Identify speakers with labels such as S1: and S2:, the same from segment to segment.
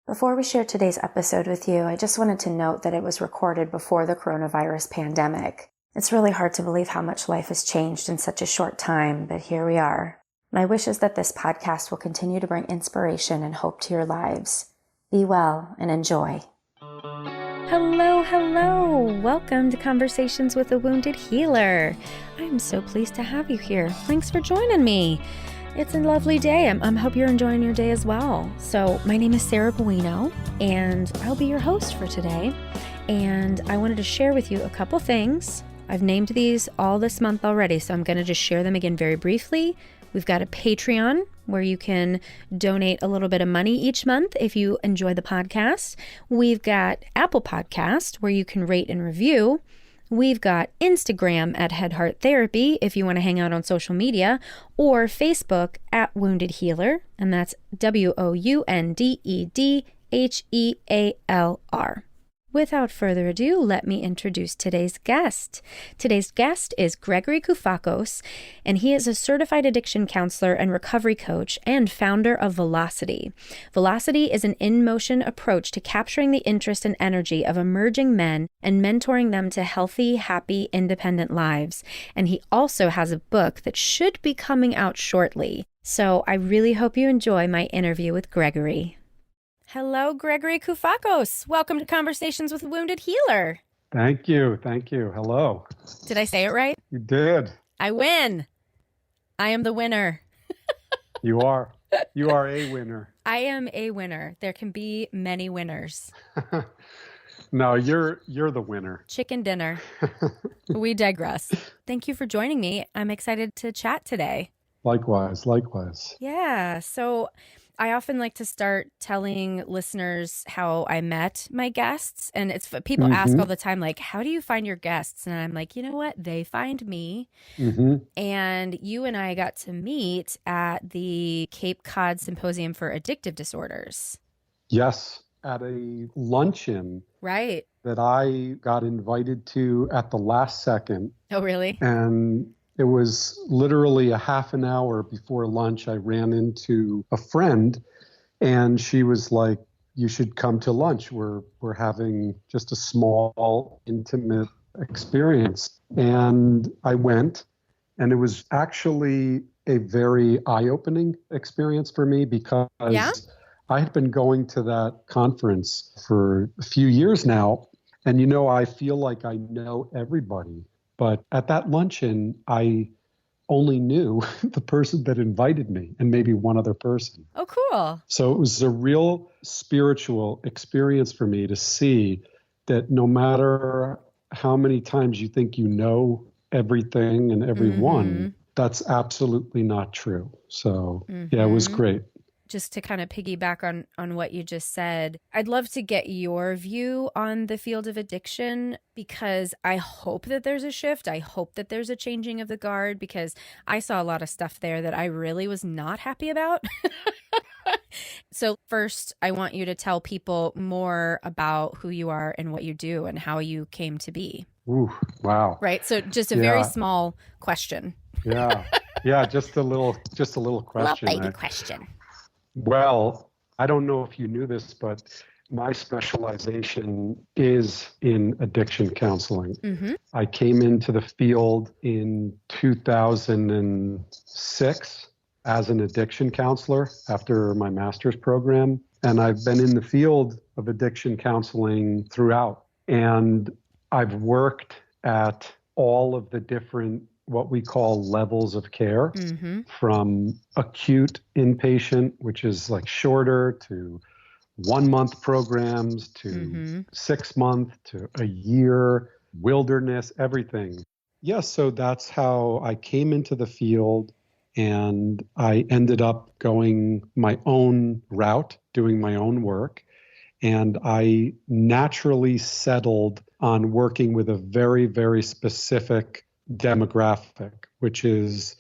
S1: Before we share today's episode with you, I just wanted to note that it was recorded before the coronavirus pandemic. It's really hard to believe how much life has changed in such a short time, but here we are. My wish is that this podcast will continue to bring inspiration and hope to your lives. Be well and enjoy.
S2: Hello. Welcome to Conversations with a Wounded Healer. I'm so pleased to have you here. Thanks for joining me. It's a lovely day. I hope you're enjoying your day as well. So my name is Sarah Buino, and I'll be your host for today. And I wanted to share with you a couple things. I've named these all this month already, so I'm going to just share them again very briefly. We've got a Patreon where you can donate a little bit of money each month if you enjoy the podcast. We've got Apple Podcast where you can rate and review. We've got Instagram at Head Heart Therapy if you want to hang out on social media, or Facebook at Wounded Healer, and that's WOUNDEDHEALR. Without further ado, let me introduce today's guest. Today's guest is Gregory Koufacos, and he is a certified addiction counselor and recovery coach and founder of Velocity. Velocity is an in-motion approach to capturing the interest and energy of emerging men and mentoring them to healthy, happy, independent lives. And he also has a book that should be coming out shortly. So I really hope you enjoy my interview with Gregory. Hello, Gregory Koufacos. Welcome to Conversations with a Wounded Healer.
S3: Thank you. Hello.
S2: Did I say it right?
S3: You did.
S2: I win. I am the winner.
S3: You are. You are a winner.
S2: I am a winner. There can be many winners.
S3: No, you're the winner.
S2: Chicken dinner. We digress. Thank you for joining me. I'm excited to chat today.
S3: Likewise.
S2: Yeah. So I often like to start telling listeners how I met my guests. And it's people ask all the time, like, how do you find your guests? And I'm like, you know what? They find me. And you and I got to meet at the Cape Cod Symposium for Addictive Disorders.
S3: Yes, at a luncheon.
S2: Right.
S3: That I got invited to at the last second.
S2: Oh, really?
S3: And it was literally a half an hour before lunch. I ran into a friend and she was like, you should come to lunch. We're having just a small, intimate experience. And I went, and it was actually a very eye-opening experience for me because I had been going to that conference for a few years now. And, I feel like I know everybody. But at that luncheon, I only knew the person that invited me and maybe one other person.
S2: Oh, cool.
S3: So it was a real spiritual experience for me to see that no matter how many times you think you know everything and everyone, that's absolutely not true. So, yeah, it was great.
S2: Just to kind of piggyback on what you just said, I'd love to get your view on the field of addiction, because I hope that there's a shift. I hope that there's a changing of the guard, because I saw a lot of stuff there that I really was not happy about. So first, I want you to tell people more about who you are and what you do and how you came to be.
S3: Ooh, wow.
S2: Right. So just a very small question.
S3: Yeah, just a little question.
S2: Little baby question.
S3: Well, I don't know if you knew this, but my specialization is in addiction counseling. I came into the field in 2006 as an addiction counselor after my master's program. And I've been in the field of addiction counseling throughout. And I've worked at all of the different what we call levels of care, from acute inpatient, which is like shorter, to 1 month programs, to 6 month, to a year, wilderness, everything. Yes, so that's how I came into the field, and I ended up going my own route, doing my own work. And I naturally settled on working with a very, very specific demographic, which is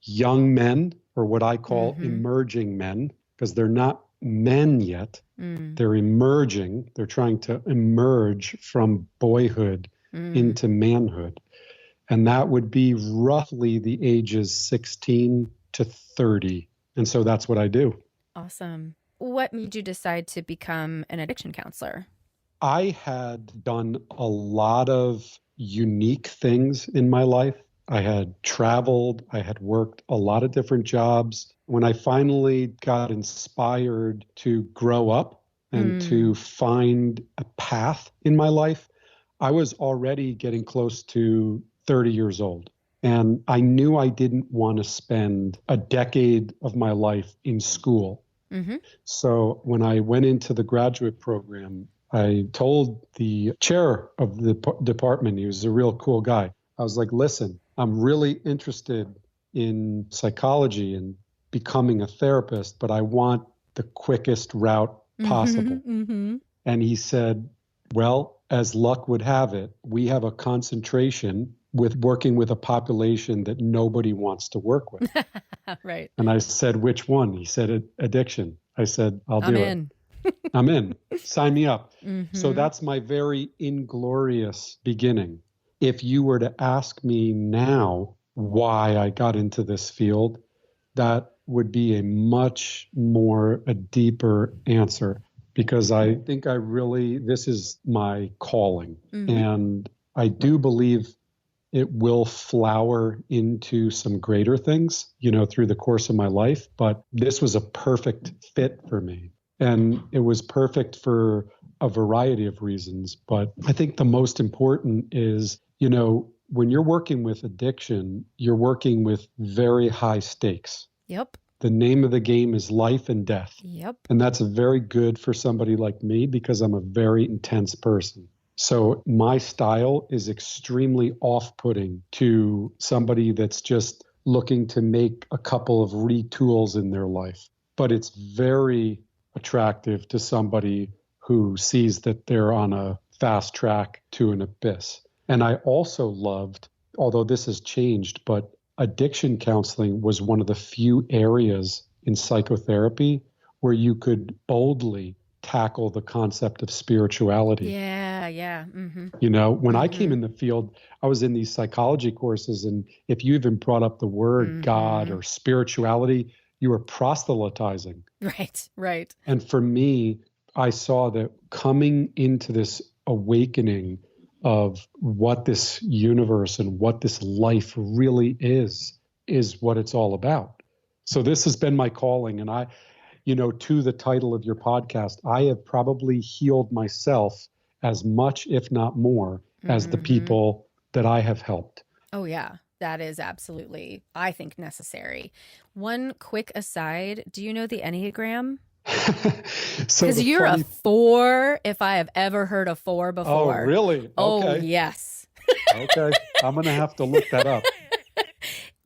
S3: young men, or what I call emerging men, because they're not men yet. They're emerging. They're trying to emerge from boyhood into manhood. And that would be roughly the ages 16 to 30. And so that's what I do.
S2: Awesome. what made you decide to become an addiction counselor?
S3: I had done a lot of unique things in my life. I had traveled, I had worked a lot of different jobs. When I finally got inspired to grow up and to find a path in my life, I was already getting close to 30 years old. And I knew I didn't want to spend a decade of my life in school.
S2: Mm-hmm.
S3: So when I went into the graduate program, I told the chair of the department, he was a real cool guy. I was like, listen, I'm really interested in psychology and becoming a therapist, but I want the quickest route possible.
S2: Mm-hmm.
S3: And he said, well, as luck would have it, we have a concentration with working with a population that nobody wants to work with.
S2: Right.
S3: And I said, which one? He said, addiction. I said, I'll do
S2: in.
S3: it. I'm in. Sign me up.
S2: Mm-hmm.
S3: So that's my very inglorious beginning. If you were to ask me now why I got into this field, that would be a deeper answer, because I think this is my calling.
S2: Mm-hmm.
S3: And I do believe it will flower into some greater things, through the course of my life. But this was a perfect fit for me. And it was perfect for a variety of reasons. But I think the most important is, when you're working with addiction, you're working with very high stakes.
S2: Yep.
S3: The name of the game is life and death.
S2: Yep.
S3: And that's very good for somebody like me because I'm a very intense person. So my style is extremely off-putting to somebody that's just looking to make a couple of retools in their life. But it's very attractive to somebody who sees that they're on a fast track to an abyss. And I also loved, although this has changed, but addiction counseling was one of the few areas in psychotherapy where you could boldly tackle the concept of spirituality.
S2: Yeah. Mm-hmm.
S3: When I came in the field, I was in these psychology courses, and if you even brought up the word God or spirituality, you were proselytizing.
S2: Right.
S3: And for me, I saw that coming into this awakening of what this universe and what this life really is what it's all about. So this has been my calling. And to the title of your podcast, I have probably healed myself as much, if not more, as the people that I have helped.
S2: Oh, yeah. That is absolutely, I think, necessary. One quick aside, do you know the Enneagram? Because you're a 4, if I have ever heard a 4 before.
S3: Oh, really? Okay.
S2: Oh, yes.
S3: Okay. I'm going to have to look that up.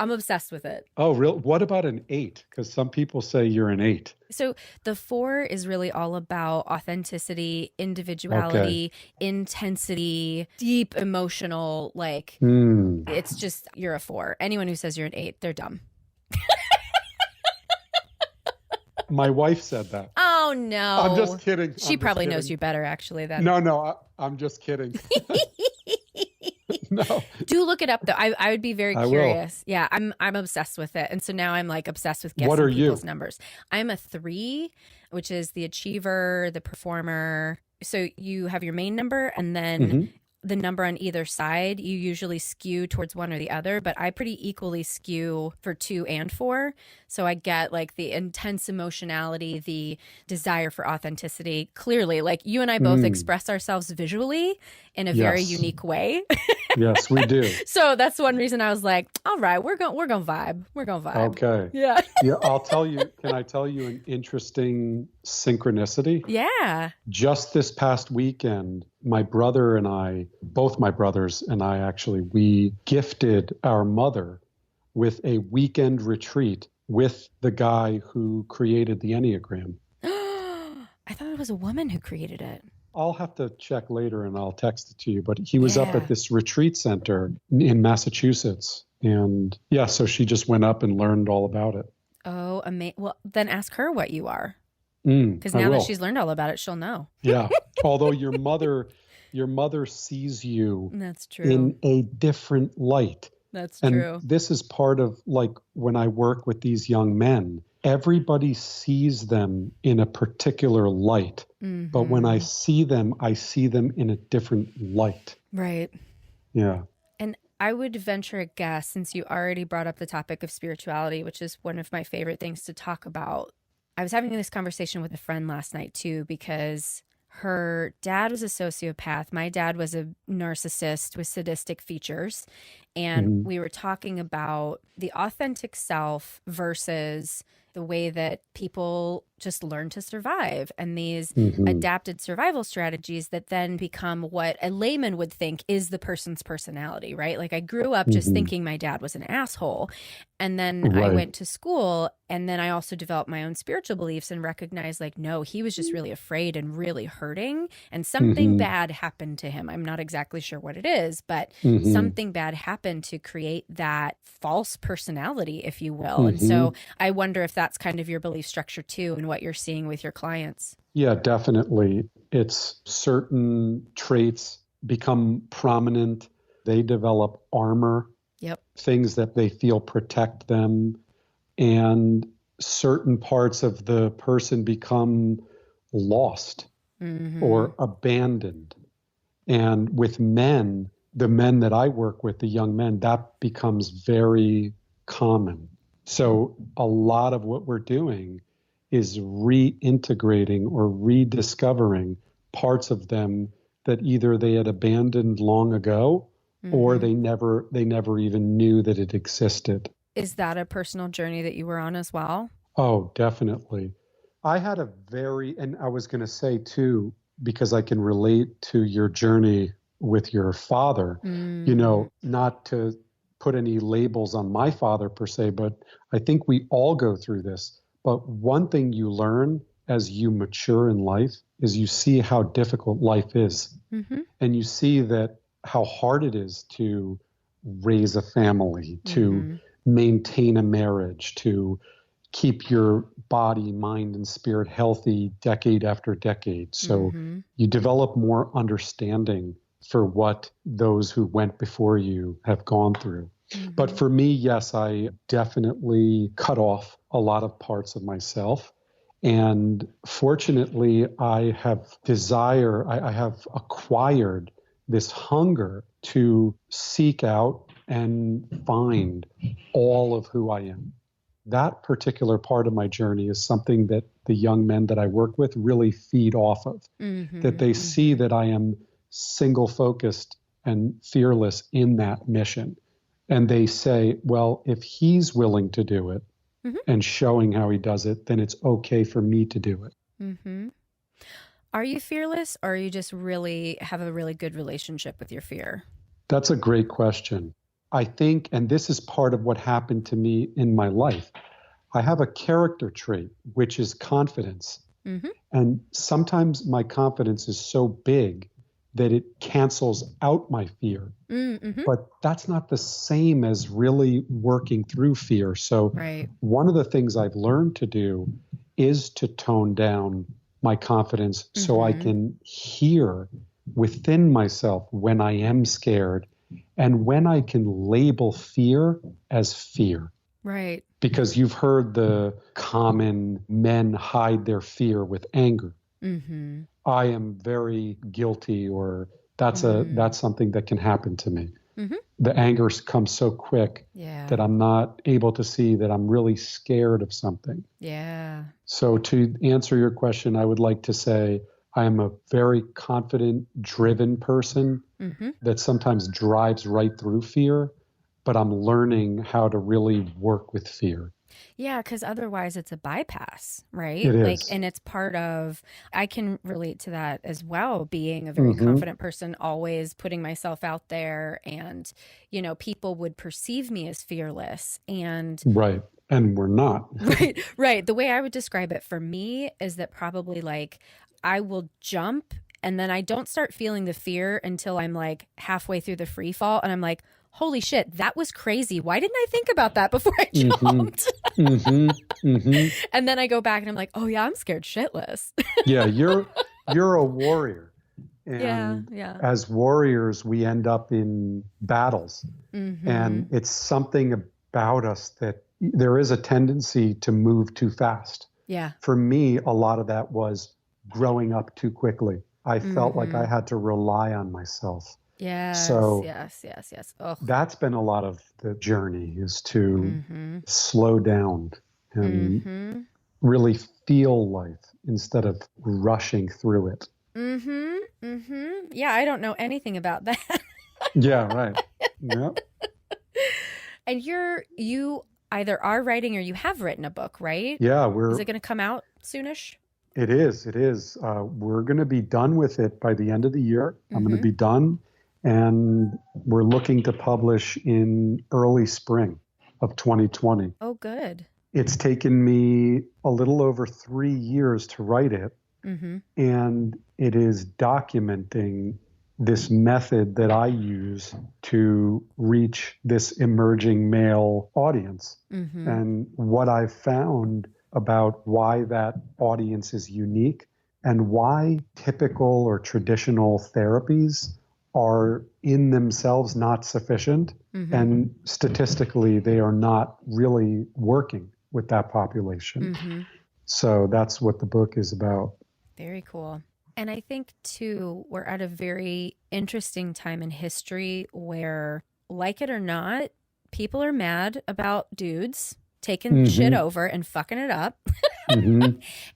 S2: I'm obsessed with it.
S3: Oh, real? What about an 8? Because some people say you're an 8.
S2: So the 4 is really all about authenticity, individuality, intensity, deep emotional, it's just, you're a 4. Anyone who says you're an 8, they're dumb.
S3: My wife said that.
S2: Oh, no.
S3: I'm just kidding.
S2: She probably knows you better, actually.
S3: No, I'm just kidding. No.
S2: Do look it up, though. I would be very curious.
S3: Will.
S2: Yeah, I'm obsessed with it. And so now I'm obsessed with guessing
S3: what are
S2: people's
S3: you?
S2: Numbers. I'm a 3, which is the achiever, the performer. So you have your main number, and then the number on either side, you usually skew towards one or the other, but I pretty equally skew for 2 and 4. So I get the intense emotionality, the desire for authenticity. Clearly, you and I both express ourselves visually in a very unique way.
S3: Yes, we do.
S2: So that's one reason I was like, all right, we're going to vibe. We're going to vibe.
S3: Okay.
S2: Yeah.
S3: Yeah, can I tell you an interesting synchronicity?
S2: Yeah.
S3: Just this past weekend, my brother and I, both my brothers and I actually, we gifted our mother with a weekend retreat with the guy who created the Enneagram.
S2: I thought it was a woman who created it.
S3: I'll have to check later and I'll text it to you. But he was up at this retreat center in Massachusetts. And so she just went up and learned all about it.
S2: Oh, amazing. Well, then ask her what you are.
S3: Because
S2: Because now that she's learned all about it, she'll know.
S3: Yeah. Although your mother sees you
S2: That's true.
S3: in a different light.
S2: That's
S3: and
S2: true.
S3: This is part of when I work with these young men, everybody sees them in a particular light. But when I see them in a different light.
S2: Right.
S3: Yeah.
S2: And I would venture a guess, since you already brought up the topic of spirituality, which is one of my favorite things to talk about. I was having this conversation with a friend last night too, because her dad was a sociopath. My dad was a narcissist with sadistic features. And we were talking about the authentic self versus the way that people just learn to survive, and these adapted survival strategies that then become what a layman would think is the person's personality, right? Like I grew up just thinking my dad was an asshole. And then I went to school, and then I also developed my own spiritual beliefs and recognized like, no, he was just really afraid and really hurting, and something bad happened to him. I'm not exactly sure what it is, but something bad happened to create that false personality, if you will. And so I wonder if that's kind of your belief structure too, and what you're seeing with your clients.
S3: Yeah, definitely. It's certain traits become prominent. They develop armor.
S2: Yep.
S3: Things that they feel protect them, and certain parts of the person become lost or abandoned. And with men, the men that I work with, the young men, that becomes very common. So a lot of what we're doing is reintegrating or rediscovering parts of them that either they had abandoned long ago or they never even knew that it existed.
S2: Is that a personal journey that you were on as well?
S3: Oh, definitely. I had and I was going to say too, because I can relate to your journey with your father, not to put any labels on my father per se, but I think we all go through this. But one thing you learn as you mature in life is you see how difficult life is. And you see that how hard it is to raise a family, to maintain a marriage, to keep your body, mind, and spirit healthy decade after decade. So you develop more understanding for what those who went before you have gone through. But for me, yes, I definitely cut off a lot of parts of myself. And fortunately, I have acquired this hunger to seek out and find all of who I am. That particular part of my journey is something that the young men that I work with really feed off of, that they see that I am single focused and fearless in that mission. And they say, well, if he's willing to do it and showing how he does it, then it's okay for me to do it.
S2: Are you fearless, or you just really have a really good relationship with your fear?
S3: That's a great question. I think, and this is part of what happened to me in my life, I have a character trait, which is confidence. And sometimes my confidence is so big that it cancels out my fear. But that's not the same as really working through fear. So one of the things I've learned to do is to tone down my confidence so I can hear within myself when I am scared and when I can label fear as fear.
S2: Right.
S3: Because you've heard the common men hide their fear with anger. I am very guilty, or that's something that can happen to me. The anger comes so quick that I'm not able to see that I'm really scared of something. So to answer your question, I would like to say I am a very confident, driven person that sometimes drives right through fear, but I'm learning how to really work with fear.
S2: Yeah, because otherwise it's a bypass, right?
S3: It is.
S2: Like, and it's part of, I can relate to that as well, being a very confident person, always putting myself out there, and, people would perceive me as fearless, and
S3: right. And we're not.
S2: Right. The way I would describe it for me is that probably like I will jump, and then I don't start feeling the fear until I'm like halfway through the free fall, and I'm like, holy shit, that was crazy. Why didn't I think about that before I jumped? And then I go back and I'm like, oh yeah, I'm scared shitless.
S3: Yeah, you're a warrior. And
S2: yeah.
S3: As warriors, we end up in battles. And it's something about us that there is a tendency to move too fast.
S2: Yeah.
S3: For me, a lot of that was growing up too quickly. I felt like I had to rely on myself.
S2: Yes,
S3: So
S2: yes. Oh.
S3: that's been a lot of the journey, is to slow down and really feel life instead of rushing through it.
S2: Yeah, I don't know anything about that.
S3: Yeah, right. Yep.
S2: And you either are writing or you have written a book, right?
S3: Yeah,
S2: Is it going to come out soonish?
S3: It is. We're going to be done with it by the end of the year. I'm going to be done, and we're looking to publish in early spring of 2020.
S2: Oh, good.
S3: It's taken me a little over 3 years to write it, and it is documenting this method that I use to reach this emerging male audience. And what I've found about why that audience is unique and why typical or traditional therapies are in themselves not sufficient. And statistically, they are not really working with that population. So that's what the book is about.
S2: Very cool. And I think, too, we're at a very interesting time in history where, like it or not, people are mad about dudes taking shit over and fucking it up.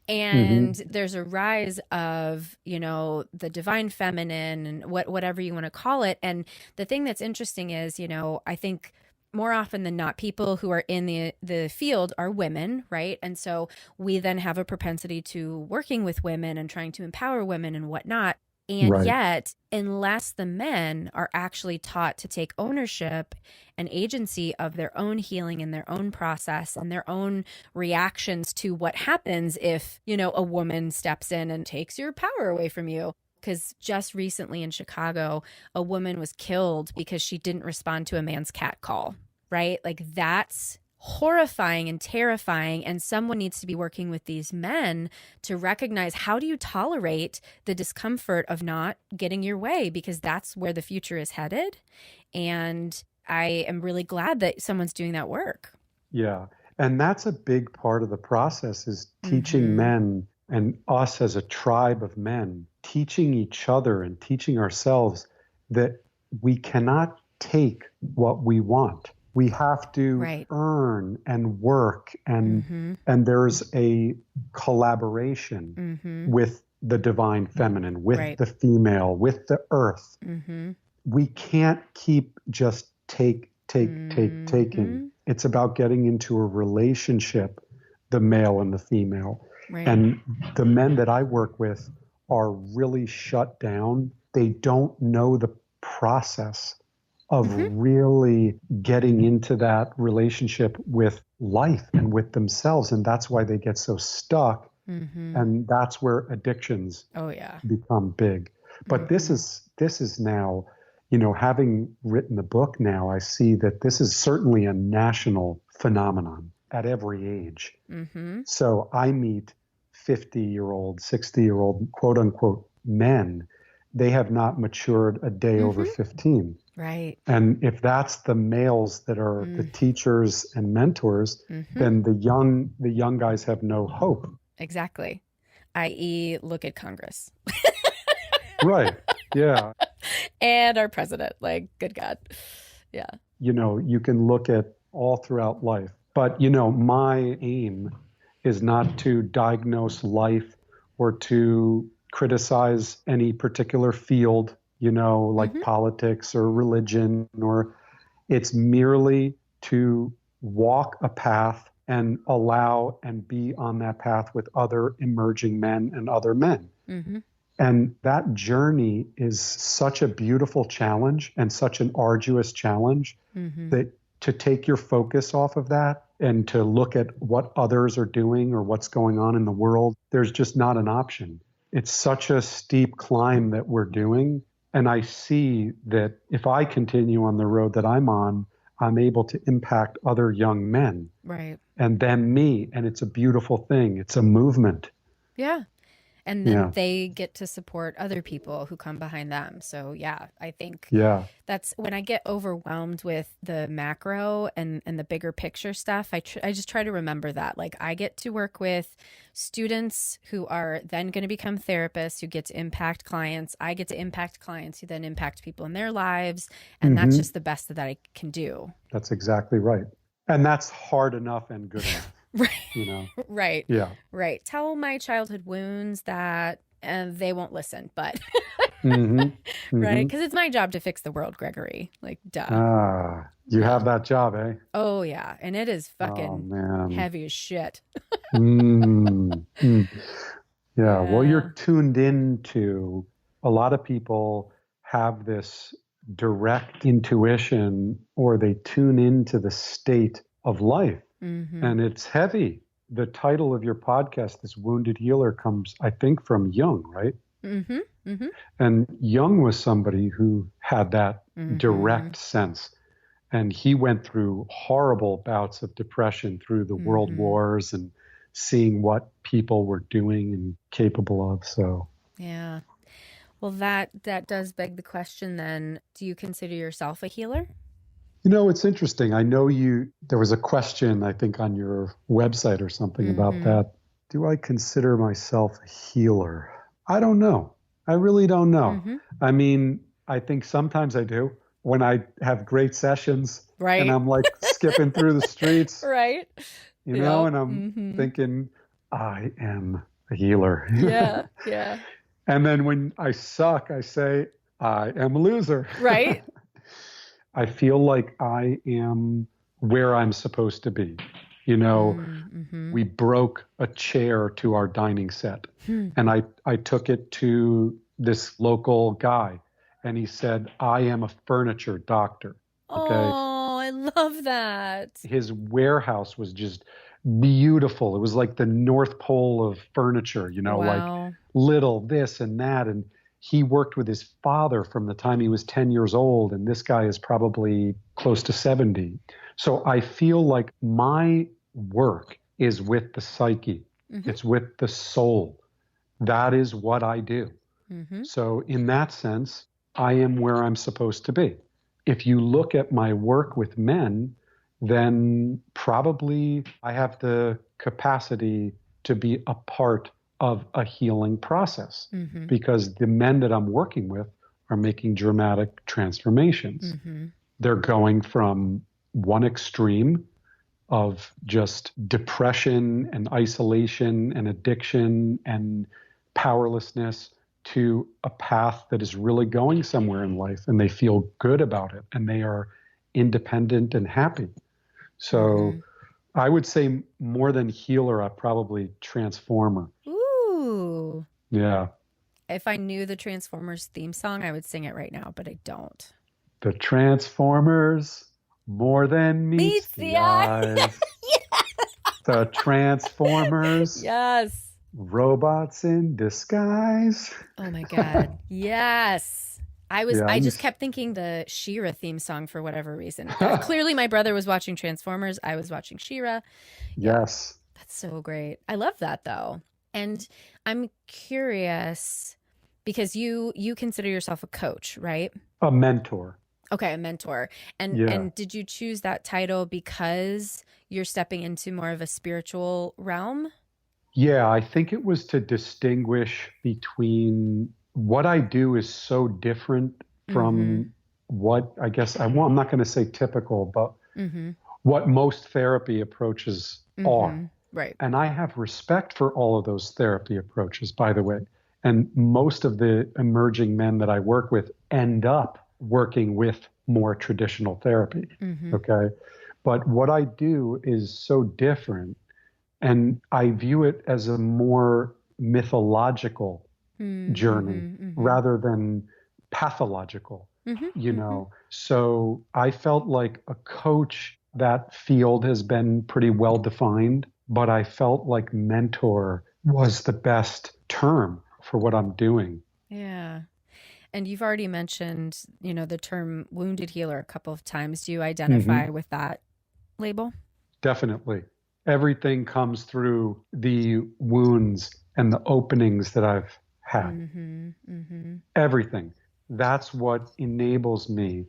S2: And there's a rise of, the divine feminine and whatever you want to call it. And the thing that's interesting is, I think more often than not, people who are in the field are women, right? And so we then have a propensity to working with women and trying to empower women and whatnot. And yet, unless the men are actually taught to take ownership and agency of their own healing and their own process and their own reactions to what happens if, a woman steps in and takes your power away from you. Because just recently in Chicago, a woman was killed because she didn't respond to a man's cat call, right? Like, that's horrifying and terrifying. And someone needs to be working with these men to recognize, how do you tolerate the discomfort of not getting your way? Because that's where the future is headed. And I am really glad that someone's doing that work.
S3: Yeah. And that's a big part of the process, is teaching men, and us as a tribe of men, teaching each other and teaching ourselves that we cannot take what we want. We have to earn and work, and there's a collaboration with the divine feminine, with the female, with the earth. We can't keep just taking. It's about getting into a relationship, the male and the female. And the men that I work with are really shut down. They don't know the process of really getting into that relationship with life and with themselves. And that's why they get so stuck. And that's where addictions become big. But this is now, having written the book now, I see that this is certainly a national phenomenon at every age. So I meet 50-year-old, 60-year-old, quote unquote, men. They have not matured a day over 15.
S2: Right.
S3: And if that's the males that are the teachers and mentors, then the young guys have no hope.
S2: Exactly. I.e., look at Congress.
S3: Right. Yeah.
S2: And our president. Like, good God. Yeah.
S3: You can look at all throughout life. But, my aim is not to diagnose life or to criticize any particular field, like politics or religion, or it's merely to walk a path and allow and be on that path with other emerging men and other men. And that journey is such a beautiful challenge and such an arduous challenge that to take your focus off of that and to look at what others are doing or what's going on in the world, there's just not an option. It's such a steep climb that we're doing. And I see that if I continue on the road that I'm on, I'm able to impact other young men.
S2: Right.
S3: And then me. And it's a beautiful thing. It's a movement.
S2: Yeah. And then they get to support other people who come behind them. So yeah, I think that's when I get overwhelmed with the macro and the bigger picture stuff. I just try to remember that, like, I get to work with students who are then going to become therapists who get to impact clients. I get to impact clients who then impact people in their lives. And that's just the best that I can do.
S3: That's exactly right. And that's hard enough and good enough.
S2: Right.
S3: You know?
S2: Right.
S3: Yeah.
S2: Right. Tell my childhood wounds that they won't listen, but right. Because it's my job to fix the world, Gregory. Like, duh.
S3: You have that job, eh?
S2: Oh, yeah. And it is fucking heavy as shit.
S3: Yeah. Well, you're tuned into, a lot of people have this direct intuition, or they tune into the state of life. And it's heavy. The title of your podcast, this Wounded Healer, comes, I think, from Jung, right? And Jung was somebody who had that direct sense. And he went through horrible bouts of depression through the world wars and seeing what people were doing and capable of. So,
S2: yeah. Well, that does beg the question then, do you consider yourself a healer?
S3: You know, it's interesting. I know there was a question, I think, on your website or something about that. Do I consider myself a healer? I don't know. I really don't know. I mean, I think sometimes I do when I have great sessions, right? And I'm like skipping through the streets,
S2: right?
S3: You know, and I'm thinking, I am a healer.
S2: Yeah.
S3: And then when I suck, I say, I am a loser.
S2: Right.
S3: I feel like I am where I'm supposed to be. You know, we broke a chair to our dining set, and I took it to this local guy, and he said, I am a furniture doctor. Okay.
S2: Oh, I love that.
S3: His warehouse was just beautiful. It was like the North Pole of furniture, you know, like little this and that. And he worked with his father from the time he was 10 years old, and this guy is probably close to 70. So I feel like my work is with the psyche. It's with the soul. That is what I do. So in that sense, I am where I'm supposed to be. If you look at my work with men, then probably I have the capacity to be a part of a healing process, because the men that I'm working with are making dramatic transformations. They're going from one extreme of just depression and isolation and addiction and powerlessness to a path that is really going somewhere in life, and they feel good about it, and they are independent and happy. So I would say more than healer, I'm probably transformer.
S2: Ooh.
S3: Yeah.
S2: If I knew the Transformers theme song, I would sing it right now, but I don't.
S3: The Transformers, more than meets the eyes.
S2: Yes.
S3: The Transformers.
S2: Yes.
S3: Robots in disguise.
S2: Oh my God. Yes. I just kept thinking the She-Ra theme song for whatever reason. Clearly my brother was watching Transformers. I was watching She-Ra.
S3: Yes.
S2: That's so great. I love that though. And I'm curious because you consider yourself a coach, right?
S3: A mentor.
S2: Okay, a mentor. And did you choose that title because you're stepping into more of a spiritual realm?
S3: Yeah, I think it was to distinguish between what I do is so different from what I guess I'm not going to say typical, but what most therapy approaches are.
S2: Right.
S3: And I have respect for all of those therapy approaches, by the way. And most of the emerging men that I work with end up working with more traditional therapy. Okay. But what I do is so different. And I view it as a more mythological journey rather than pathological, you know. So I felt like a coach, that field has been pretty well defined, but I felt like mentor was the best term for what I'm doing.
S2: Yeah. And you've already mentioned, you know, the term wounded healer a couple of times. Do you identify with that label?
S3: Definitely. Everything comes through the wounds and the openings that I've had. Everything. That's what enables me.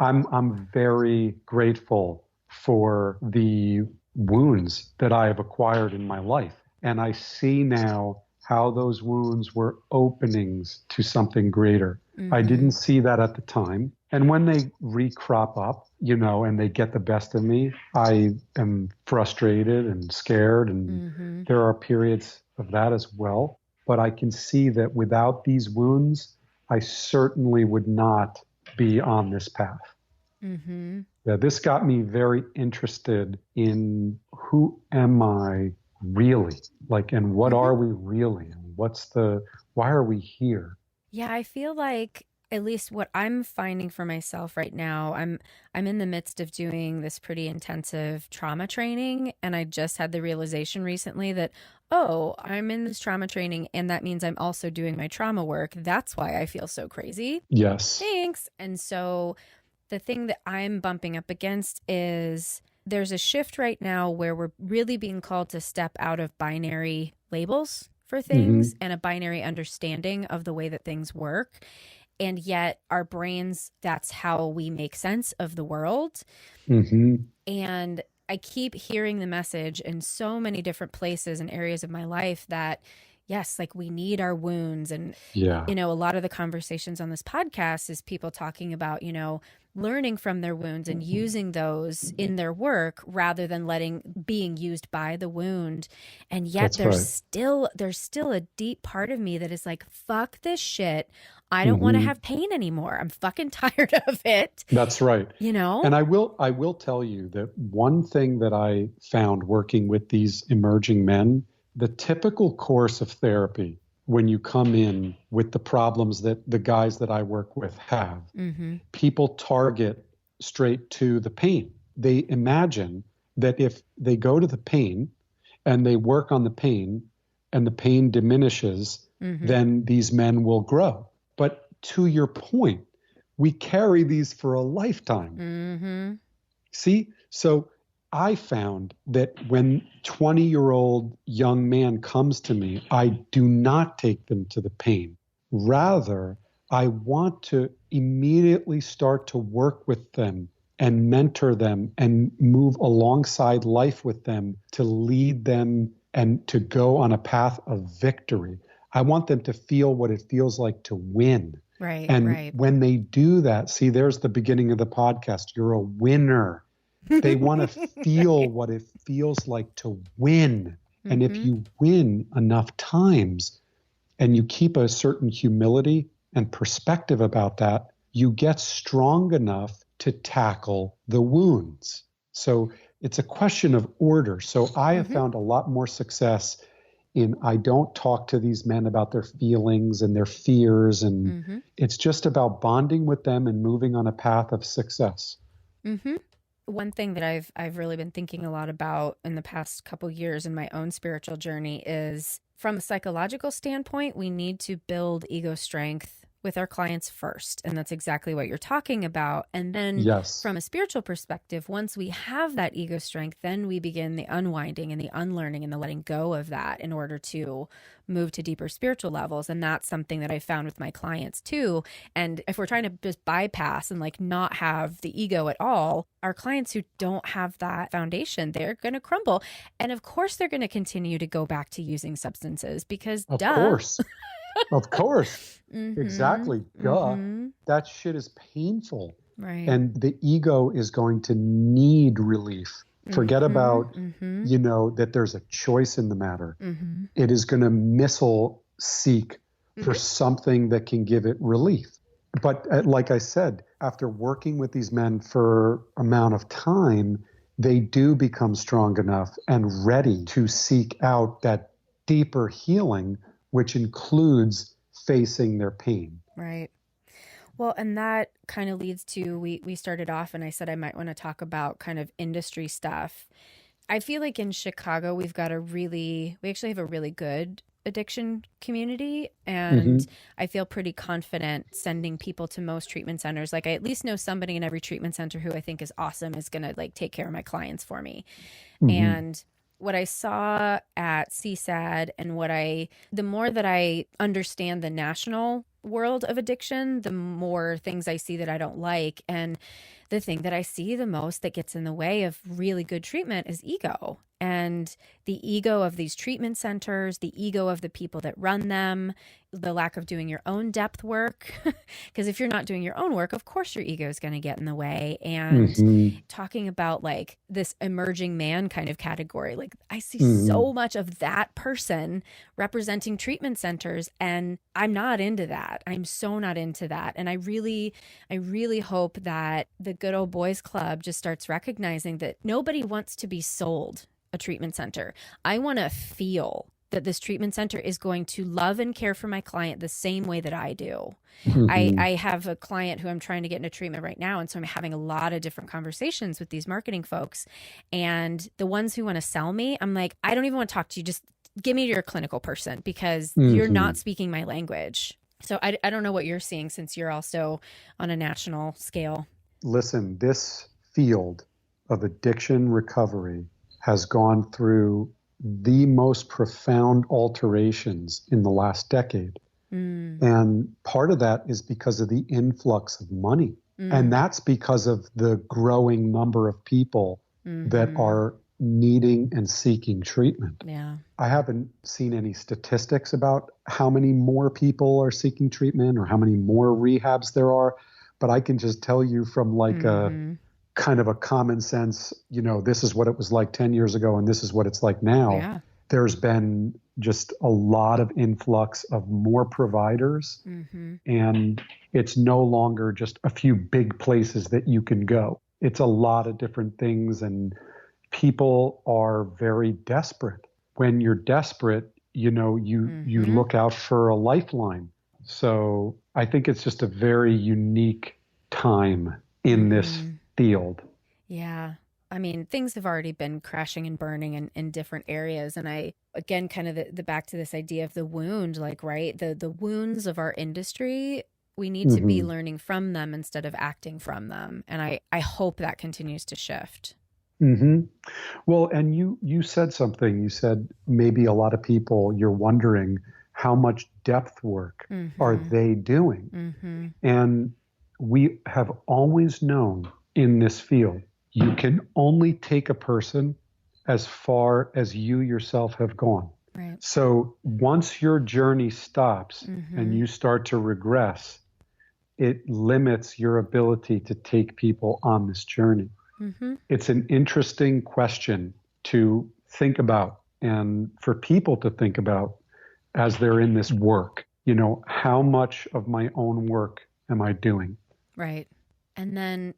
S3: I'm very grateful for the wounds that I have acquired in my life. And I see now how those wounds were openings to something greater. I didn't see that at the time. And when they recrop up, and they get the best of me, I am frustrated and scared. And there are periods of that as well. But I can see that without these wounds, I certainly would not be on this path. Yeah, this got me very interested in who am I really? And what are we really? And why are we here?
S2: Yeah, I feel like at least what I'm finding for myself right now, I'm in the midst of doing this pretty intensive trauma training, and I just had the realization recently that, oh, I'm in this trauma training and that means I'm also doing my trauma work. That's why I feel so crazy.
S3: Yes.
S2: Thanks. And so the thing that I'm bumping up against is there's a shift right now where we're really being called to step out of binary labels for things and a binary understanding of the way that things work. And yet our brains, that's how we make sense of the world. And I keep hearing the message in so many different places and areas of my life that, yes, we need our wounds. And, a lot of the conversations on this podcast is people talking about, learning from their wounds and using those in their work rather than being used by the wound. And yet there's still a deep part of me that is like, fuck this shit. I don't want to have pain anymore. I'm fucking tired of it.
S3: That's right. And I will tell you that one thing that I found working with these emerging men, the typical course of therapy when you come in with the problems that the guys that I work with have, people target straight to the pain. They imagine that if they go to the pain and they work on the pain and the pain diminishes, then these men will grow. But to your point, we carry these for a lifetime. See? So I found that when 20-year-old young man comes to me, I do not take them to the pain. Rather, I want to immediately start to work with them and mentor them and move alongside life with them to lead them and to go on a path of victory. I want them to feel what it feels like to win.
S2: Right.
S3: And when they do that, see, there's the beginning of the podcast. You're a winner. They want to feel what it feels like to win. And if you win enough times and you keep a certain humility and perspective about that, you get strong enough to tackle the wounds. So it's a question of order. So I have found a lot more success in I don't talk to these men about their feelings and their fears. And it's just about bonding with them and moving on a path of success.
S2: One thing that I've really been thinking a lot about in the past couple years in my own spiritual journey is, from a psychological standpoint, we need to build ego strength with our clients first. And that's exactly what you're talking about. And then from a spiritual perspective, once we have that ego strength, then we begin the unwinding and the unlearning and the letting go of that in order to move to deeper spiritual levels. And that's something that I found with my clients too. And if we're trying to just bypass and not have the ego at all, our clients who don't have that foundation, they're going to crumble. And of course, they're going to continue to go back to using substances because
S3: Of course. Exactly. Duh. That shit is painful.
S2: Right.
S3: And the ego is going to need relief. Forget about, that there's a choice in the matter. It is going to missile seek for something that can give it relief. But like I said, after working with these men for amount of time, they do become strong enough and ready to seek out that deeper healing, which includes facing their pain.
S2: Right. Well, and that kind of leads to, we started off and I said I might want to talk about kind of industry stuff. I feel like in Chicago, we actually have a really good addiction community, and I feel pretty confident sending people to most treatment centers. Like I at least know somebody in every treatment center who I think is awesome is going to like take care of my clients for me. And what I saw at CSAD and the more that I understand the national world of addiction, the more things I see that I don't like. And the thing that I see the most that gets in the way of really good treatment is ego. And the ego of these treatment centers, the ego of the people that run them, the lack of doing your own depth work. Because if you're not doing your own work, of course your ego is going to get in the way. And talking about like this emerging man kind of category, like I see so much of that person representing treatment centers, and I'm not into that. I'm so not into that. And I really hope that the Good Old Boys Club just starts recognizing that nobody wants to be sold a treatment center. I want to feel that this treatment center is going to love and care for my client the same way that I do. I have a client who I'm trying to get into treatment right now. And so I'm having a lot of different conversations with these marketing folks. And the ones who want to sell me, I'm like, I don't even want to talk to you. Just give me your clinical person because you're not speaking my language. So I don't know what you're seeing since you're also on a national scale.
S3: Listen, this field of addiction recovery has gone through the most profound alterations in the last decade. And part of that is because of the influx of money. And that's because of the growing number of people that are needing and seeking treatment.
S2: Yeah.
S3: I haven't seen any statistics about how many more people are seeking treatment or how many more rehabs there are, but I can just tell you from like a kind of a common sense, this is what it was like 10 years ago and this is what it's like now.
S2: Yeah.
S3: There's been just a lot of influx of more providers, and it's no longer just a few big places that you can go. It's a lot of different things, and people are very desperate. When you're desperate, you look out for a lifeline. So I think it's just a very unique time in this field.
S2: Yeah. I mean, things have already been crashing and burning in different areas. And I, again, kind of the back to this idea of the wound, like, right, the wounds of our industry, we need to be learning from them instead of acting from them. And I hope that continues to shift.
S3: Well, and you said something. You said maybe a lot of people, you're wondering how much depth work are they doing? And we have always known in this field, you can only take a person as far as you yourself have gone.
S2: Right.
S3: So once your journey stops and you start to regress, it limits your ability to take people on this journey. It's an interesting question to think about and for people to think about as they're in this work. How much of my own work am I doing?
S2: Right. And then,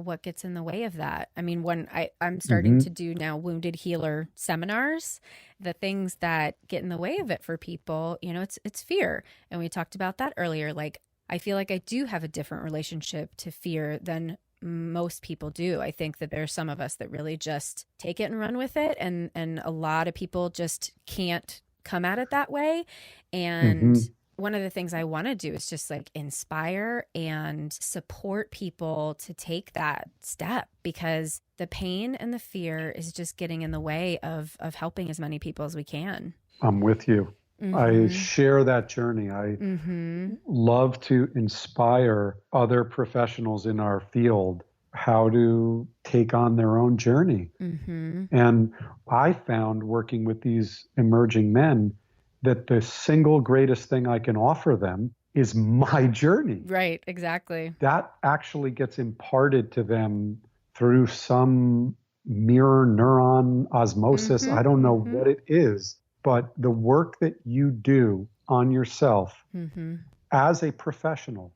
S2: what gets in the way of that? I mean, when I'm starting to do now wounded healer seminars, the things that get in the way of it for people, it's fear. And we talked about that earlier. Like, I feel like I do have a different relationship to fear than most people do. I think that there's some of us that really just take it and run with it. And a lot of people just can't come at it that way. And one of the things I want to do is just like inspire and support people to take that step, because the pain and the fear is just getting in the way of helping as many people as we can.
S3: I'm with you. I share that journey. I love to inspire other professionals in our field how to take on their own journey. And I found working with these emerging men that the single greatest thing I can offer them is my journey.
S2: Right, exactly.
S3: That actually gets imparted to them through some mirror neuron osmosis. I don't know what it is, but the work that you do on yourself as a professional,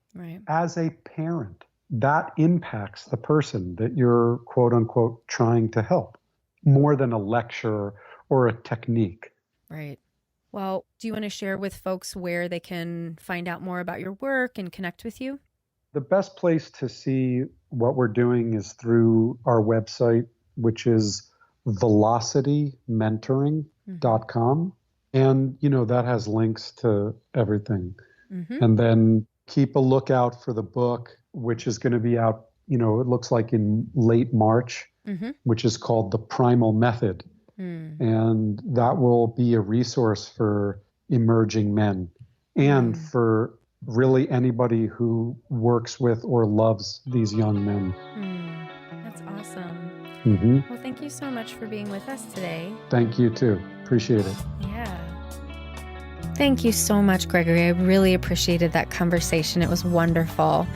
S3: as a parent, that impacts the person that you're quote unquote trying to help more than a lecture or a technique.
S2: Right. Well, do you want to share with folks where they can find out more about your work and connect with you?
S3: The best place to see what we're doing is through our website, which is velocitymentoring.com. And, that has links to everything.
S2: Mm-hmm.
S3: And then keep a lookout for the book, which is going to be out, it looks like in late March, which is called The Primal Method. And that will be a resource for emerging men and for really anybody who works with or loves these young men.
S2: That's awesome.
S3: Mm-hmm.
S2: Well, thank you so much for being with us today.
S3: Thank you too. Appreciate it.
S2: Yeah. Thank you so much, Gregory. I really appreciated that conversation. It was wonderful.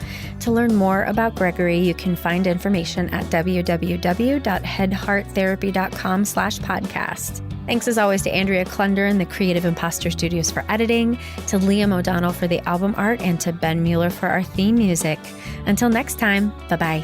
S2: To learn more about Gregory, you can find information at www.headhearttherapy.com/podcast. Thanks as always to Andrea Klunder and the Creative Imposter Studios for editing, to Liam O'Donnell for the album art, and to Ben Mueller for our theme music. Until next time, bye-bye.